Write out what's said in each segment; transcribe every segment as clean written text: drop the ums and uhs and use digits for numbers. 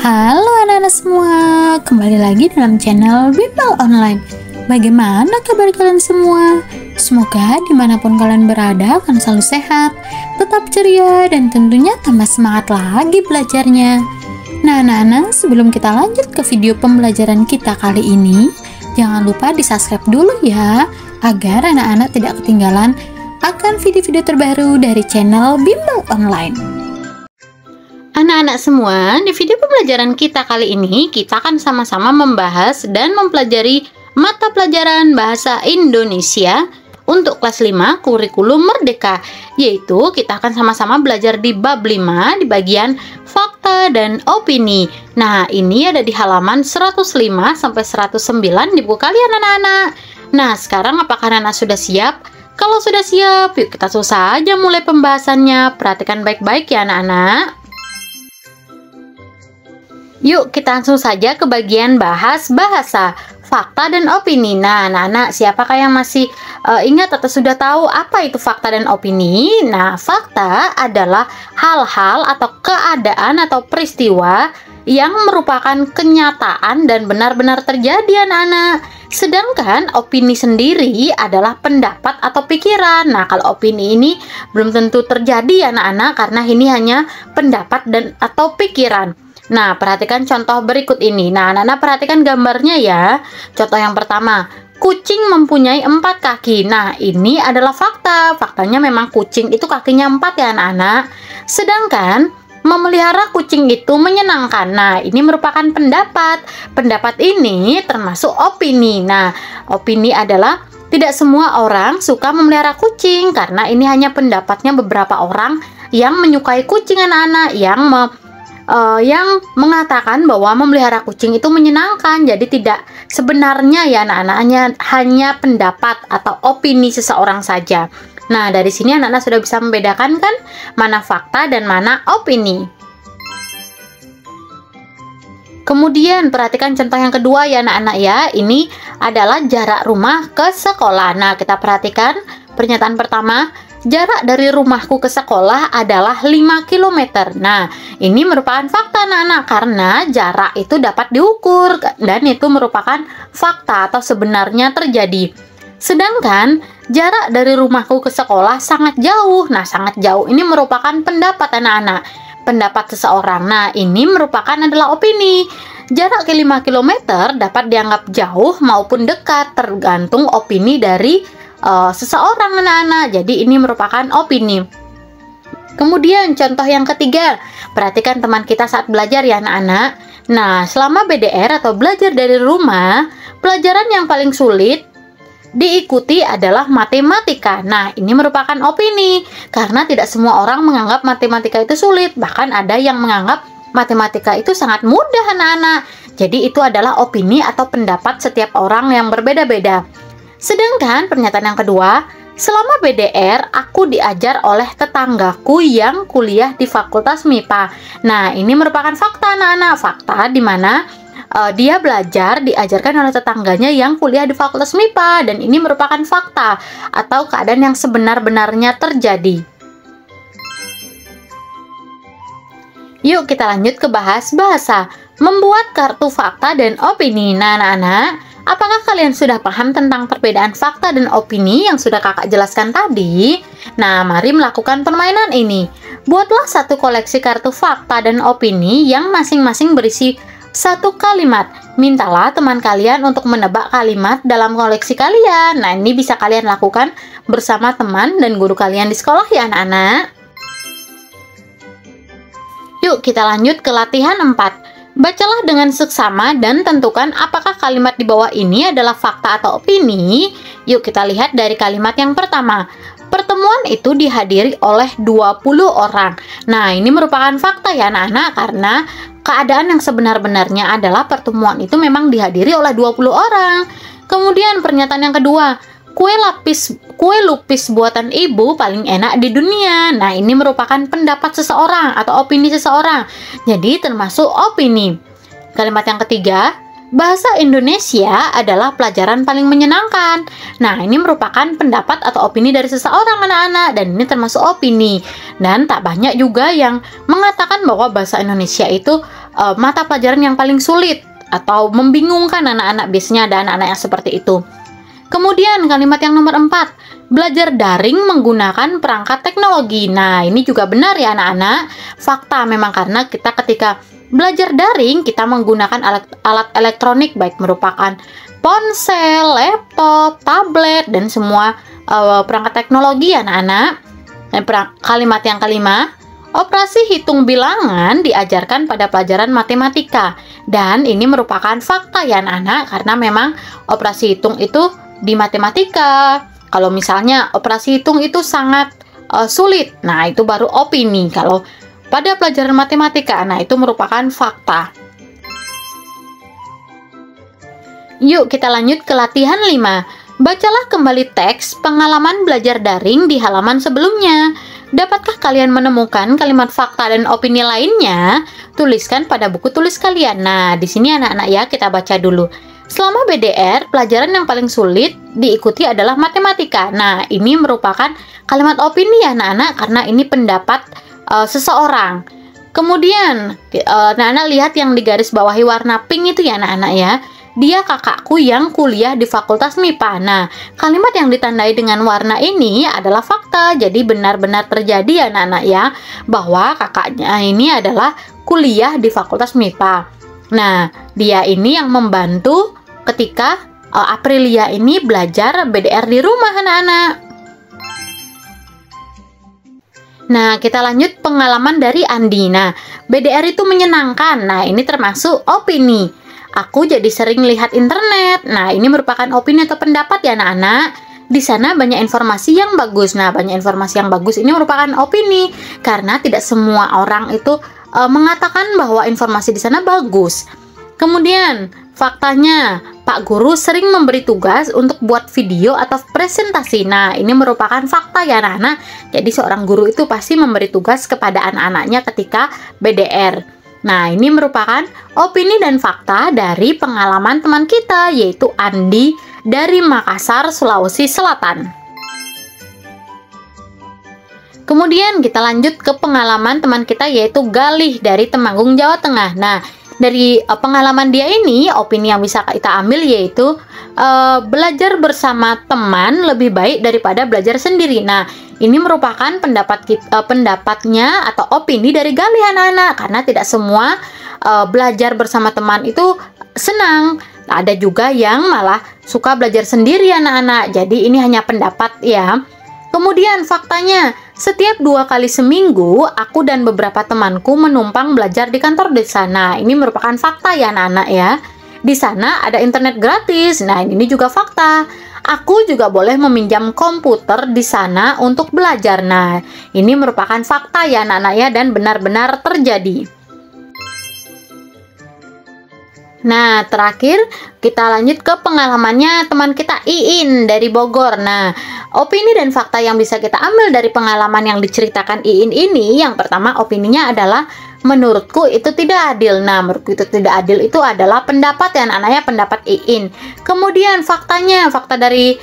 Halo anak-anak semua, kembali lagi dalam channel Bimbel Online. Bagaimana kabar kalian semua? Semoga dimanapun kalian berada akan selalu sehat, tetap ceria, dan tentunya tambah semangat lagi belajarnya. Nah anak-anak, sebelum kita lanjut ke video pembelajaran kita kali ini, jangan lupa di subscribe dulu ya, agar anak-anak tidak ketinggalan akan video-video terbaru dari channel Bimbel Online. Anak-anak semua, di video pembelajaran kita kali ini, kita akan sama-sama membahas dan mempelajari mata pelajaran Bahasa Indonesia untuk kelas 5 kurikulum merdeka, yaitu kita akan sama-sama belajar di bab 5 di bagian fakta dan opini. Nah, ini ada di halaman 105 sampai 109 di buku kalian anak-anak. Nah, sekarang apakah anak-anak sudah siap? Kalau sudah siap, yuk kita langsung saja mulai pembahasannya. Perhatikan baik-baik ya anak-anak. Yuk kita langsung saja ke bagian bahas bahasa, fakta dan opini. Nah anak-anak, siapakah yang masih ingat atau sudah tahu apa itu fakta dan opini? Nah, fakta adalah hal-hal atau keadaan atau peristiwa yang merupakan kenyataan dan benar-benar terjadi anak-anak. Sedangkan opini sendiri adalah pendapat atau pikiran. Nah, kalau opini ini belum tentu terjadi anak-anak, karena ini hanya pendapat dan atau pikiran. Nah, perhatikan contoh berikut ini. Nah, anak-anak perhatikan gambarnya ya. Contoh yang pertama, kucing mempunyai 4 kaki. Nah, ini adalah fakta. Faktanya memang kucing itu kakinya 4 ya anak-anak. Sedangkan memelihara kucing itu menyenangkan. Nah, ini merupakan pendapat. Pendapat ini termasuk opini. Nah, opini adalah tidak semua orang suka memelihara kucing, karena ini hanya pendapatnya beberapa orang yang menyukai kucing anak-anak, yang mengatakan bahwa memelihara kucing itu menyenangkan. Jadi tidak sebenarnya ya anak-anak, hanya pendapat atau opini seseorang saja. Nah, dari sini anak-anak sudah bisa membedakan kan mana fakta dan mana opini. Kemudian perhatikan contoh yang kedua ya anak-anak ya. Ini adalah jarak rumah ke sekolah. Nah, kita perhatikan pernyataan pertama. Jarak dari rumahku ke sekolah adalah 5 km. Nah, ini merupakan fakta anak-anak, karena jarak itu dapat diukur dan itu merupakan fakta atau sebenarnya terjadi. Sedangkan jarak dari rumahku ke sekolah sangat jauh. Nah, sangat jauh ini merupakan pendapat anak-anak, pendapat seseorang. Nah, ini merupakan adalah opini. Jarak ke 5 km dapat dianggap jauh maupun dekat, tergantung opini dari seseorang anak-anak. Jadi ini merupakan opini. Kemudian contoh yang ketiga, perhatikan teman kita saat belajar ya anak-anak. Nah, selama BDR atau belajar dari rumah, pelajaran yang paling sulit diikuti adalah matematika. Nah, ini merupakan opini, karena tidak semua orang menganggap matematika itu sulit. Bahkan ada yang menganggap matematika itu sangat mudah anak-anak. Jadi itu adalah opini atau pendapat setiap orang yang berbeda-beda. Sedangkan pernyataan yang kedua, selama BDR aku diajar oleh tetanggaku yang kuliah di Fakultas MIPA. Nah, ini merupakan fakta anak-anak. Fakta di mana dia belajar diajarkan oleh tetangganya yang kuliah di Fakultas MIPA, dan ini merupakan fakta atau keadaan yang sebenar-benarnya terjadi. Yuk kita lanjut ke bahas bahasa, membuat kartu fakta dan opini. Nah anak-anak, apakah kalian sudah paham tentang perbedaan fakta dan opini yang sudah kakak jelaskan tadi? Nah, mari melakukan permainan ini. Buatlah satu koleksi kartu fakta dan opini yang masing-masing berisi satu kalimat. Mintalah teman kalian untuk menebak kalimat dalam koleksi kalian. Nah, ini bisa kalian lakukan bersama teman dan guru kalian di sekolah ya anak-anak. Yuk kita lanjut ke latihan 4. Bacalah dengan seksama dan tentukan apakah kalimat di bawah ini adalah fakta atau opini. Yuk kita lihat dari kalimat yang pertama. Pertemuan itu dihadiri oleh 20 orang. Nah, ini merupakan fakta ya anak-anak, karena keadaan yang sebenar-benarnya adalah pertemuan itu memang dihadiri oleh 20 orang. Kemudian pernyataan yang kedua. Kue lupis buatan ibu paling enak di dunia. Nah, ini merupakan pendapat seseorang atau opini seseorang. Jadi termasuk opini. Kalimat yang ketiga, Bahasa Indonesia adalah pelajaran paling menyenangkan. Nah, ini merupakan pendapat atau opini dari seseorang anak-anak, dan ini termasuk opini. Dan tak banyak juga yang mengatakan bahwa bahasa Indonesia itu mata pelajaran yang paling sulit atau membingungkan anak-anak. Biasanya ada anak-anak yang seperti itu. Kemudian kalimat yang nomor 4, belajar daring menggunakan perangkat teknologi. Nah, ini juga benar ya anak-anak. Fakta memang, karena kita ketika belajar daring, kita menggunakan alat elektronik, baik merupakan ponsel, laptop, tablet, dan semua perangkat teknologi anak-anak. Kalimat yang kelima, operasi hitung bilangan diajarkan pada pelajaran matematika. Dan ini merupakan fakta ya anak-anak, karena memang operasi hitung itu di matematika. Kalau misalnya operasi hitung itu sangat sulit, nah itu baru opini. Kalau pada pelajaran matematika, nah itu merupakan fakta. Yuk kita lanjut ke latihan 5. Bacalah kembali teks pengalaman belajar daring di halaman sebelumnya. Dapatkah kalian menemukan kalimat fakta dan opini lainnya? Tuliskan pada buku tulis kalian. Nah, di sini anak-anak ya, kita baca dulu. Selama BDR, pelajaran yang paling sulit diikuti adalah matematika. Nah, ini merupakan kalimat opini ya anak-anak, karena ini pendapat seseorang. Kemudian anak-anak lihat yang di garis bawahi warna pink itu ya anak-anak ya. Dia kakakku yang kuliah di Fakultas MIPA. Nah, kalimat yang ditandai dengan warna ini adalah fakta. Jadi benar-benar terjadi ya anak-anak ya, bahwa kakaknya ini adalah kuliah di Fakultas MIPA. Nah, dia ini yang membantu ketika Aprilia ini belajar BDR di rumah anak-anak. Nah, kita lanjut pengalaman dari Andi. Nah, BDR itu menyenangkan. Nah, ini termasuk opini. Aku jadi sering lihat internet. Nah, ini merupakan opini atau pendapat ya anak-anak. Di sana banyak informasi yang bagus. Nah, banyak informasi yang bagus ini merupakan opini, karena tidak semua orang itu mengatakan bahwa informasi di sana bagus. Kemudian, faktanya, Pak Guru sering memberi tugas untuk buat video atau presentasi. Nah, ini merupakan fakta ya anak-anak. Jadi seorang guru itu pasti memberi tugas kepada anak-anaknya ketika BDR. Nah, ini merupakan opini dan fakta dari pengalaman teman kita, yaitu Andi dari Makassar, Sulawesi Selatan. Kemudian kita lanjut ke pengalaman teman kita, yaitu Galih dari Temanggung, Jawa Tengah. Nah, dari pengalaman dia ini, opini yang bisa kita ambil yaitu belajar bersama teman lebih baik daripada belajar sendiri. Nah, ini merupakan pendapatnya atau opini dari Galih anak-anak, karena tidak semua belajar bersama teman itu senang. Ada juga yang malah suka belajar sendiri anak-anak. Jadi ini hanya pendapat ya. Kemudian faktanya, setiap 2 kali seminggu, aku dan beberapa temanku menumpang belajar di kantor desa. Nah, ini merupakan fakta ya anak-anak ya. Di sana ada internet gratis. Nah, ini juga fakta. Aku juga boleh meminjam komputer di sana untuk belajar. Nah, ini merupakan fakta ya anak-anak ya, dan benar-benar terjadi. Nah, terakhir kita lanjut ke pengalamannya teman kita Iin dari Bogor. Nah, opini dan fakta yang bisa kita ambil dari pengalaman yang diceritakan Iin ini, yang pertama opininya adalah menurutku itu tidak adil. Nah, menurutku itu tidak adil itu adalah pendapat ya anak-anaknya, pendapat Iin. Kemudian faktanya, fakta dari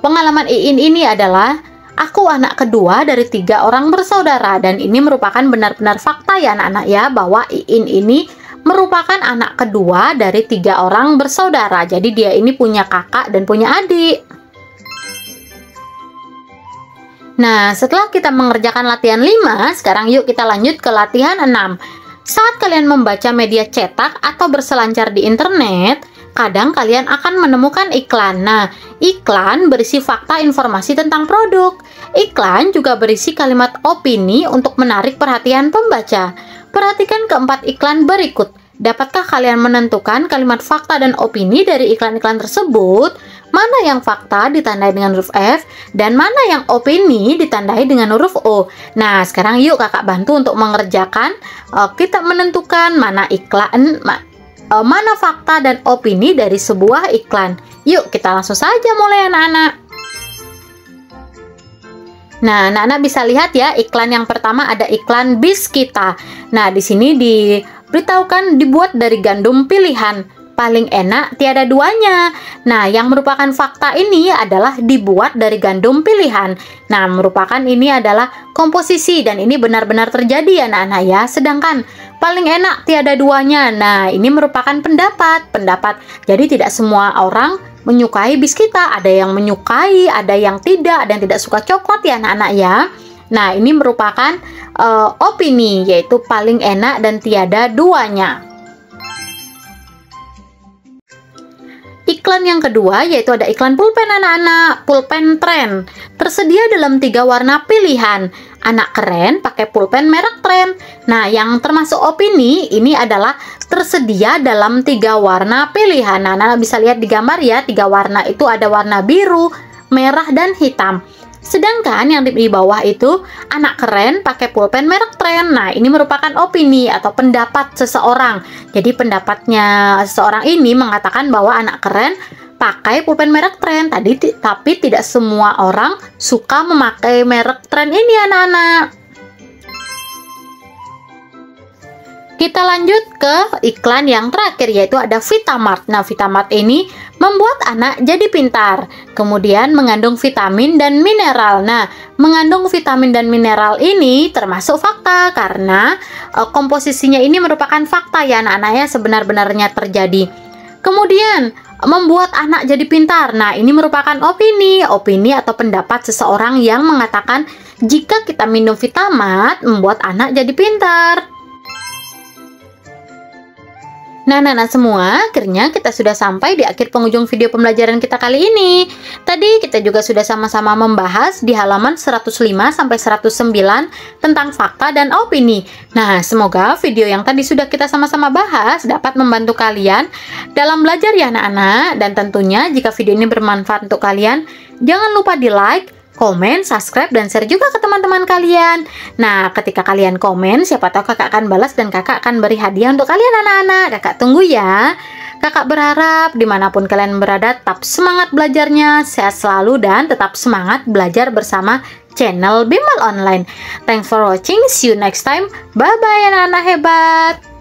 pengalaman Iin ini adalah aku anak kedua dari 3 orang bersaudara, dan ini merupakan benar-benar fakta ya anak-anak ya, bahwa Iin ini merupakan anak kedua dari 3 orang bersaudara. Jadi dia ini punya kakak dan punya adik. Nah, setelah kita mengerjakan latihan 5, sekarang yuk kita lanjut ke latihan 6. Saat kalian membaca media cetak atau berselancar di internet, kadang kalian akan menemukan iklan. Nah, iklan berisi fakta informasi tentang produk. Iklan juga berisi kalimat opini untuk menarik perhatian pembaca. Perhatikan keempat iklan berikut. Dapatkah kalian menentukan kalimat fakta dan opini dari iklan-iklan tersebut? Mana yang fakta ditandai dengan huruf F dan mana yang opini ditandai dengan huruf O? Nah, sekarang yuk kakak bantu untuk mengerjakan. Kita menentukan mana iklan, mana fakta dan opini dari sebuah iklan. Yuk kita langsung saja mulai anak-anak. Nah, anak-anak bisa lihat ya, iklan yang pertama ada iklan bis kita. Nah, di sini diberitahukan dibuat dari gandum pilihan. paling enak tiada duanya. Nah, yang merupakan fakta ini adalah dibuat dari gandum pilihan. Nah, merupakan ini adalah komposisi dan ini benar-benar terjadi ya anak-anak ya. Sedangkan paling enak tiada duanya. Nah, ini merupakan pendapat. Jadi tidak semua orang menyukai biskita. Ada yang menyukai, ada yang tidak, ada yang tidak suka coklat ya anak-anak ya. Nah, ini merupakan opini, yaitu paling enak dan tiada duanya. Iklan yang kedua yaitu ada iklan pulpen anak-anak, pulpen tren. Tersedia dalam 3 warna pilihan. Anak keren pakai pulpen merek tren. Nah, yang termasuk opini ini adalah tersedia dalam 3 warna pilihan. Nah, anak-anak bisa lihat di gambar ya, 3 warna itu ada warna biru, merah, dan hitam. Sedangkan yang di bawah itu anak keren pakai pulpen merek tren. Nah, ini merupakan opini atau pendapat seseorang. Jadi pendapatnya seseorang ini mengatakan bahwa anak keren pakai pulpen merek tren. Tapi tidak semua orang suka memakai merek tren ini anak-anak. Kita lanjut ke iklan yang terakhir yaitu ada Vitamart. Nah, Vitamart ini membuat anak jadi pintar. Kemudian mengandung vitamin dan mineral. Nah, mengandung vitamin dan mineral ini termasuk fakta karena komposisinya ini merupakan fakta ya anak-anak ya, sebenar-benarnya terjadi. Kemudian membuat anak jadi pintar. Nah, ini merupakan opini atau pendapat seseorang yang mengatakan jika kita minum Vitamart membuat anak jadi pintar. Nah, anak-anak semua, akhirnya kita sudah sampai di akhir penghujung video pembelajaran kita kali ini. Tadi kita juga sudah sama-sama membahas di halaman 105 sampai 109 tentang fakta dan opini. Nah, semoga video yang tadi sudah kita sama-sama bahas dapat membantu kalian dalam belajar ya anak-anak. Dan tentunya jika video ini bermanfaat untuk kalian, jangan lupa di like, komen, subscribe, dan share juga ke teman-teman kalian. Nah, ketika kalian komen, siapa tahu kakak akan balas dan kakak akan beri hadiah untuk kalian anak-anak. Kakak tunggu ya. Kakak berharap dimanapun kalian berada, tetap semangat belajarnya, sehat selalu, dan tetap semangat belajar bersama channel Bimbel Online. Thanks for watching, see you next time. Bye-bye anak-anak hebat.